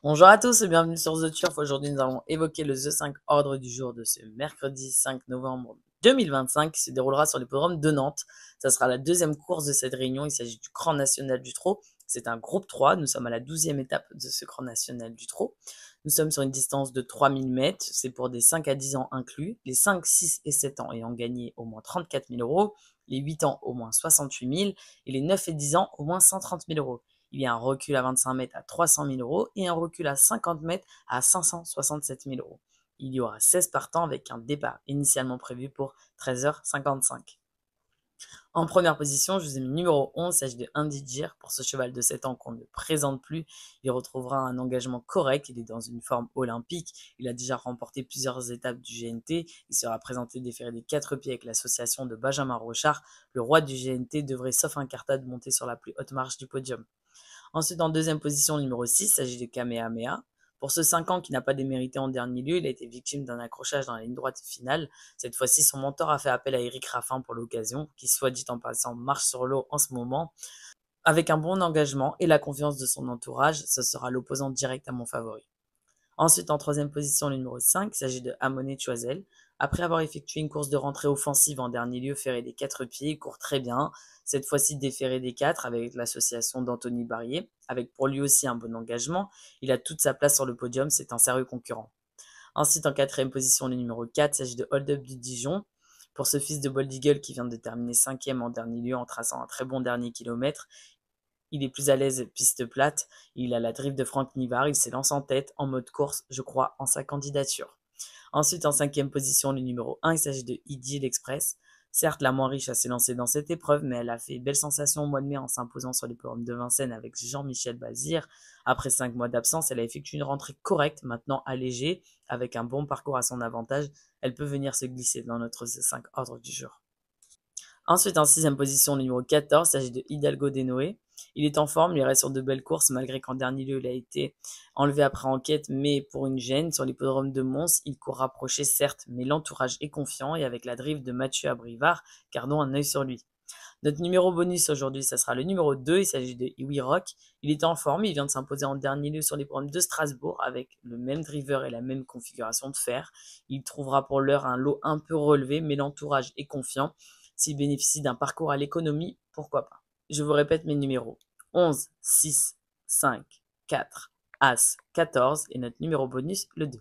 Bonjour à tous et bienvenue sur The Turf. Aujourd'hui, nous allons évoquer le The 5 ordre du jour de ce mercredi 5 novembre 2025 qui se déroulera sur l'hippodrome de Nantes. Ça sera la deuxième course de cette réunion. Il s'agit du Grand National du Trot. C'est un groupe 3. Nous sommes à la 12e étape de ce Grand National du Trot. Nous sommes sur une distance de 3000 mètres. C'est pour des 5 à 10 ans inclus. Les 5, 6 et 7 ans ayant gagné au moins 34 000 euros. Les 8 ans au moins 68 000. Et les 9 et 10 ans au moins 130 000 euros. Il y a un recul à 25 mètres à 300 000 euros et un recul à 50 mètres à 567 000 euros. Il y aura 16 partants avec un départ initialement prévu pour 13h55. En première position, je vous ai mis numéro 11, il s'agit de Indigir. Pour ce cheval de 7 ans qu'on ne présente plus, il retrouvera un engagement correct, il est dans une forme olympique, il a déjà remporté plusieurs étapes du GNT, il sera présenté déféré des 4 pieds avec l'association de Benjamin Rochard. Le roi du GNT devrait, sauf incartade, monter sur la plus haute marche du podium. Ensuite, en deuxième position, le numéro 6, il s'agit de Kamehameha. Pour ce 5 ans qui n'a pas démérité en dernier lieu, il a été victime d'un accrochage dans la ligne droite finale. Cette fois-ci, son mentor a fait appel à Eric Raffin pour l'occasion, qui, soit dit en passant, marche sur l'eau en ce moment. Avec un bon engagement et la confiance de son entourage, ce sera l'opposant direct à mon favori. Ensuite, en troisième position, le numéro 5, il s'agit de Hamonet Choiseul. Après avoir effectué une course de rentrée offensive en dernier lieu, ferré des 4 pieds, il court très bien. Cette fois-ci déféré des 4 avec l'association d'Anthony Barrier, avec pour lui aussi un bon engagement. Il a toute sa place sur le podium, c'est un sérieux concurrent. Ensuite, en quatrième position, le numéro 4, il s'agit de Hold Up du Dijon. Pour ce fils de Bold Eagle qui vient de terminer 5e en dernier lieu en traçant un très bon dernier kilomètre, il est plus à l'aise piste plate, il a la drift de Franck Nivard, il s'élance en tête en mode course, je crois, en sa candidature. Ensuite, en cinquième position, le numéro 1, il s'agit de Idyll Express. Certes, la moins riche s'est lancée dans cette épreuve, mais elle a fait belle sensation au mois de mai en s'imposant sur les l'hippodrome de Vincennes avec Jean-Michel Bazir. Après 5 mois d'absence, elle a effectué une rentrée correcte, maintenant allégée, avec un bon parcours à son avantage. Elle peut venir se glisser dans notre 5 ordre du jour. Ensuite, en sixième position, le numéro 14, il s'agit de Hidalgo Denoé. Il est en forme, il reste sur de belles courses, malgré qu'en dernier lieu, il a été enlevé après enquête, mais pour une gêne. Sur l'hippodrome de Mons, il court rapproché, certes, mais l'entourage est confiant, et avec la drift de Mathieu Abrivard, gardons un œil sur lui. Notre numéro bonus aujourd'hui, ça sera le numéro 2, il s'agit de Iwi Rock. Il est en forme, il vient de s'imposer en dernier lieu sur l'hippodrome de Strasbourg, avec le même driver et la même configuration de fer. Il trouvera pour l'heure un lot un peu relevé, mais l'entourage est confiant. S'il bénéficie d'un parcours à l'économie, pourquoi pas. Je vous répète mes numéros. 11, 6, 5, 4, As, 14 et notre numéro bonus, le 2.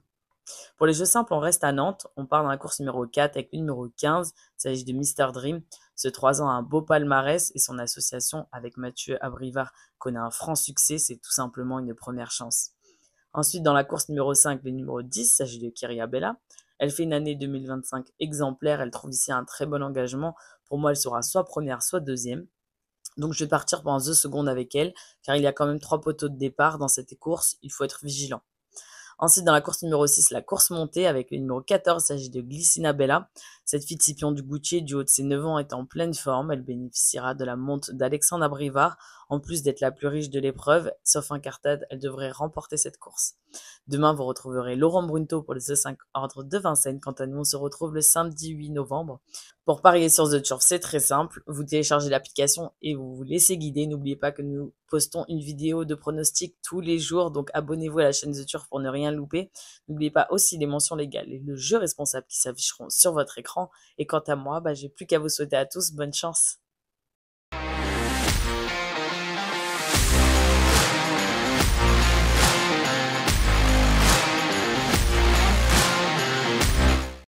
Pour les jeux simples, on reste à Nantes. On part dans la course numéro 4 avec le numéro 15. Il s'agit de Mister Dream. Ce 3 ans a un beau palmarès et son association avec Mathieu Abrivard connaît un franc succès. C'est tout simplement une première chance. Ensuite, dans la course numéro 5, le numéro 10, il s'agit de Kyria Bella. Elle fait une année 2025 exemplaire. Elle trouve ici un très bon engagement. Pour moi, elle sera soit première, soit deuxième. Donc, je vais partir pendant 2 secondes avec elle, car il y a quand même 3 poteaux de départ dans cette course. Il faut être vigilant. Ensuite, dans la course numéro 6, la course montée avec le numéro 14, il s'agit de Glycina Bella. Cette fille de Scipion du Goutier, du haut de ses 9 ans, est en pleine forme. Elle bénéficiera de la monte d'Alexandre Abrivard. En plus d'être la plus riche de l'épreuve, sauf incartade, elle devrait remporter cette course. Demain, vous retrouverez Laurent Brunto pour le C5 ordre de Vincennes. Quant à nous, on se retrouve le samedi 8 novembre. Pour parier sur The Turf, c'est très simple. Vous téléchargez l'application et vous vous laissez guider. N'oubliez pas que nous postons une vidéo de pronostics tous les jours. Donc abonnez-vous à la chaîne The Turf pour ne rien louper. N'oubliez pas aussi les mentions légales et le jeu responsable qui s'afficheront sur votre écran. Et quant à moi, j'ai plus qu'à vous souhaiter à tous bonne chance.